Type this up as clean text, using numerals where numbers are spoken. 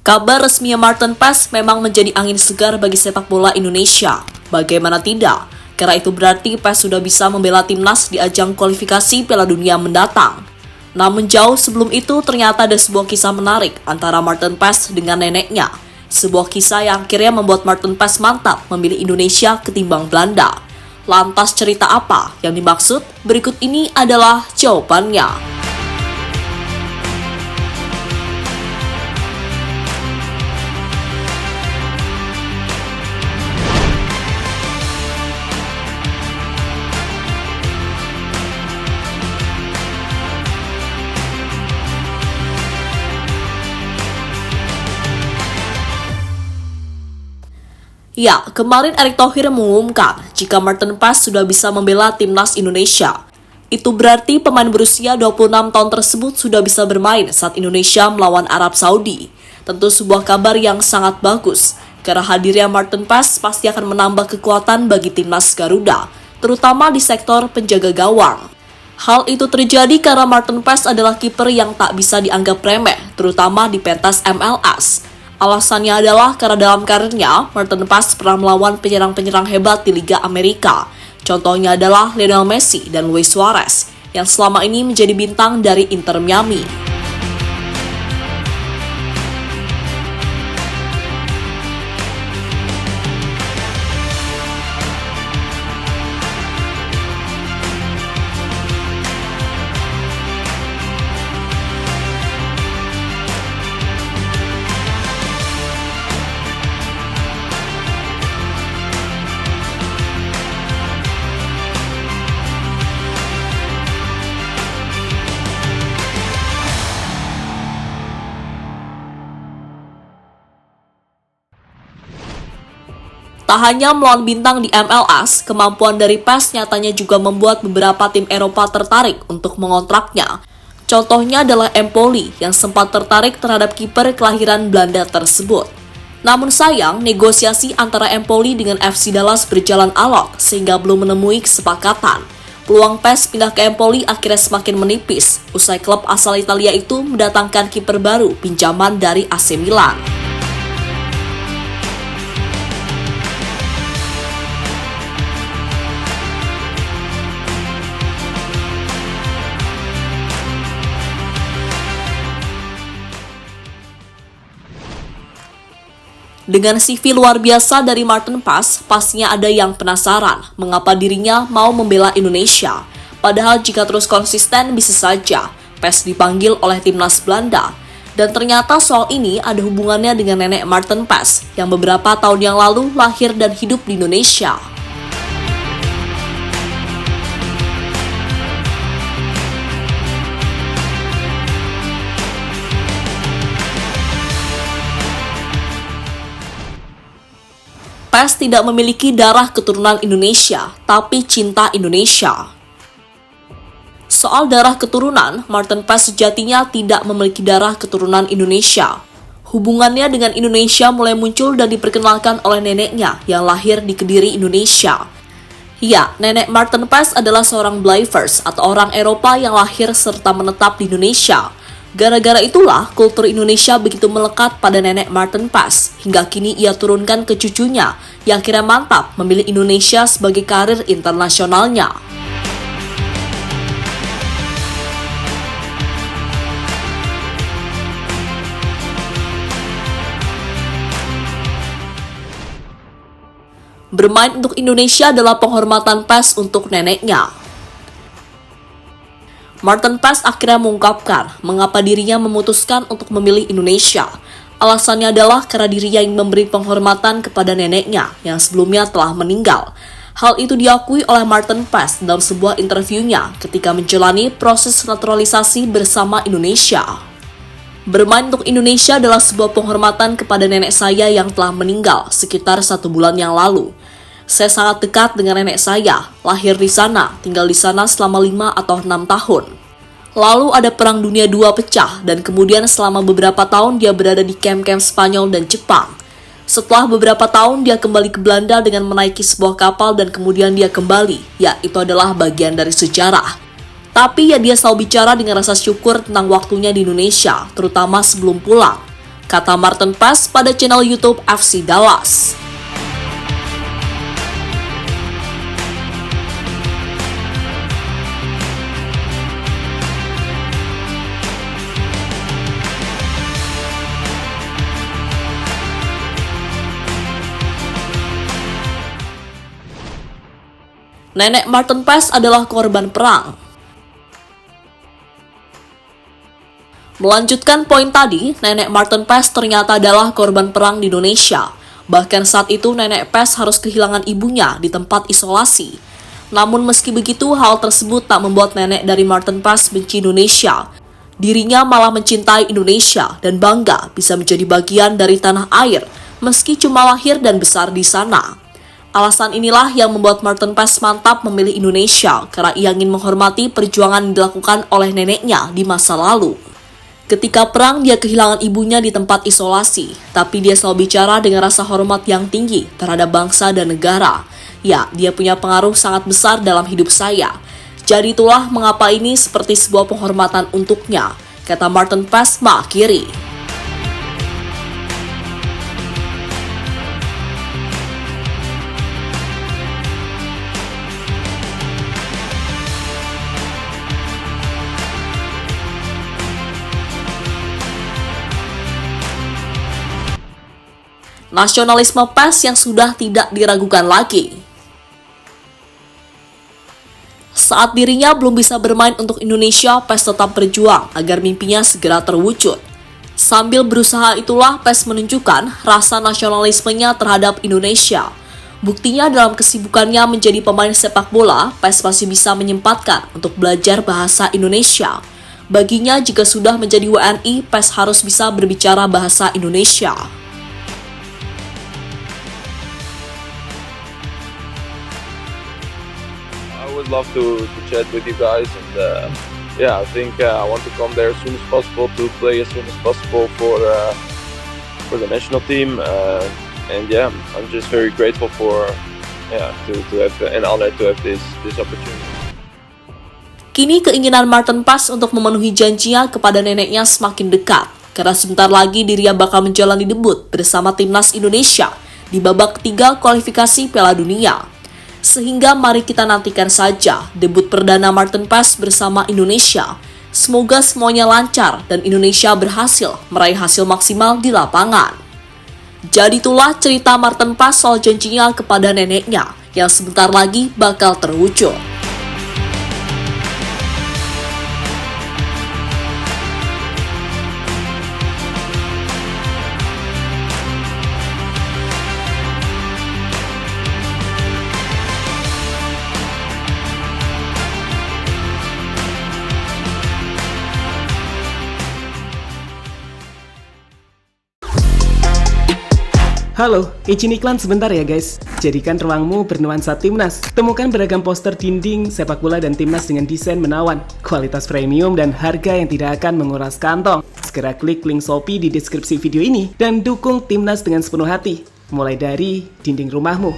Kabar resmi Martin Paes memang menjadi angin segar bagi sepak bola Indonesia. Bagaimana tidak? Karena itu berarti Paes sudah bisa membela timnas di ajang kualifikasi Piala Dunia mendatang. Namun jauh sebelum itu ternyata ada sebuah kisah menarik antara Martin Paes dengan neneknya. Sebuah kisah yang akhirnya membuat Martin Paes mantap memilih Indonesia ketimbang Belanda. Lantas cerita apa yang dimaksud? Berikut ini adalah jawabannya. Ya, kemarin Erick Thohir mengumumkan jika Martin Paes sudah bisa membela timnas Indonesia. Itu berarti pemain berusia 26 tahun tersebut sudah bisa bermain saat Indonesia melawan Arab Saudi. Tentu sebuah kabar yang sangat bagus, karena hadirnya Martin Paes pasti akan menambah kekuatan bagi timnas Garuda, terutama di sektor penjaga gawang. Hal itu terjadi karena Martin Paes adalah kiper yang tak bisa dianggap remeh, terutama di pentas MLS. Alasannya adalah karena dalam karirnya, Martin Paes pernah melawan penyerang-penyerang hebat di Liga Amerika. Contohnya adalah Lionel Messi dan Luis Suarez, yang selama ini menjadi bintang dari Inter Miami. Tak hanya melawan bintang di MLS, kemampuan dari Paes nyatanya juga membuat beberapa tim Eropa tertarik untuk mengontraknya. Contohnya adalah Empoli yang sempat tertarik terhadap kiper kelahiran Belanda tersebut. Namun sayang, negosiasi antara Empoli dengan FC Dallas berjalan alot sehingga belum menemui kesepakatan. Peluang Paes pindah ke Empoli akhirnya semakin menipis, usai klub asal Italia itu mendatangkan kiper baru pinjaman dari AC Milan. Dengan CV luar biasa dari Martin Paes, pastinya ada yang penasaran mengapa dirinya mau membela Indonesia. Padahal jika terus konsisten bisa saja Paes dipanggil oleh timnas Belanda. Dan ternyata soal ini ada hubungannya dengan nenek Martin Paes yang beberapa tahun yang lalu lahir dan hidup di Indonesia. Paes tidak memiliki darah keturunan Indonesia, tapi cinta Indonesia. Soal darah keturunan, Martin Paes sejatinya tidak memiliki darah keturunan Indonesia. Hubungannya dengan Indonesia mulai muncul dan diperkenalkan oleh neneknya yang lahir di Kediri, Indonesia. Ya, nenek Martin Paes adalah seorang Blijvers atau orang Eropa yang lahir serta menetap di Indonesia. Gara-gara itulah kultur Indonesia begitu melekat pada nenek Martin Paes, hingga kini ia turunkan ke cucunya yang akhirnya mantap memilih Indonesia sebagai karir internasionalnya. Bermain untuk Indonesia adalah penghormatan Paes untuk neneknya. Martin Paes akhirnya mengungkapkan mengapa dirinya memutuskan untuk memilih Indonesia. Alasannya adalah karena dirinya ingin memberi penghormatan kepada neneknya yang sebelumnya telah meninggal. Hal itu diakui oleh Martin Paes dalam sebuah interviunya ketika menjalani proses naturalisasi bersama Indonesia. Bermain untuk Indonesia adalah sebuah penghormatan kepada nenek saya yang telah meninggal sekitar 1 bulan yang lalu. Saya sangat dekat dengan nenek saya, lahir di sana, tinggal di sana selama 5 atau 6 tahun. Lalu ada Perang Dunia II pecah, dan kemudian selama beberapa tahun dia berada di kamp-kamp Spanyol dan Jepang. Setelah beberapa tahun dia kembali ke Belanda dengan menaiki sebuah kapal dan kemudian dia kembali, ya itu adalah bagian dari sejarah. Tapi ya dia selalu bicara dengan rasa syukur tentang waktunya di Indonesia, terutama sebelum pulang. kata Martin Paes pada channel YouTube FC Dallas. Nenek Martin Paes adalah korban perang. Melanjutkan poin tadi, Nenek Martin Paes ternyata adalah korban perang di Indonesia. Bahkan saat itu Nenek Paes harus kehilangan ibunya di tempat isolasi. Namun meski begitu, hal tersebut tak membuat nenek dari Martin Paes benci Indonesia. Dirinya malah mencintai Indonesia dan bangga bisa menjadi bagian dari tanah air meski cuma lahir dan besar di sana. Alasan inilah yang membuat Martin Paes mantap memilih Indonesia karena ia ingin menghormati perjuangan yang dilakukan oleh neneknya di masa lalu. Ketika perang, dia kehilangan ibunya di tempat isolasi, tapi dia selalu bicara dengan rasa hormat yang tinggi terhadap bangsa dan negara. Ya, dia punya pengaruh sangat besar dalam hidup saya. Jadi itulah mengapa ini seperti sebuah penghormatan untuknya, kata Martin Paes mengakhiri. Nasionalisme Paes yang sudah tidak diragukan lagi. Saat dirinya belum bisa bermain untuk Indonesia, Paes tetap berjuang agar mimpinya segera terwujud. Sambil berusaha itulah Paes menunjukkan rasa nasionalismenya terhadap Indonesia. Buktinya dalam kesibukannya menjadi pemain sepak bola, Paes masih bisa menyempatkan untuk belajar bahasa Indonesia. Baginya jika sudah menjadi WNI, Paes harus bisa berbicara bahasa Indonesia. I would love to chat with you guys, and I think I want to come there as soon as possible to play as soon as possible for the national team, and I'm just very grateful to have an honor to have this opportunity. Kini keinginan Martin Paes untuk memenuhi janjinya kepada neneknya semakin dekat, karena sebentar lagi dirinya bakal menjalani debut bersama timnas Indonesia di babak ketiga kualifikasi Piala Dunia. Sehingga mari kita nantikan saja debut perdana Martin Paes bersama Indonesia. Semoga semuanya lancar dan Indonesia berhasil meraih hasil maksimal di lapangan. Jadi itulah cerita Martin Paes soal janjinya kepada neneknya yang sebentar lagi bakal terwujud. Halo, izin iklan sebentar ya guys. Jadikan ruangmu bernuansa timnas. Temukan beragam poster dinding, sepak bola dan timnas dengan desain menawan, kualitas premium dan harga yang tidak akan menguras kantong. Segera klik link Shopee di deskripsi video ini dan dukung timnas dengan sepenuh hati. Mulai dari dinding rumahmu.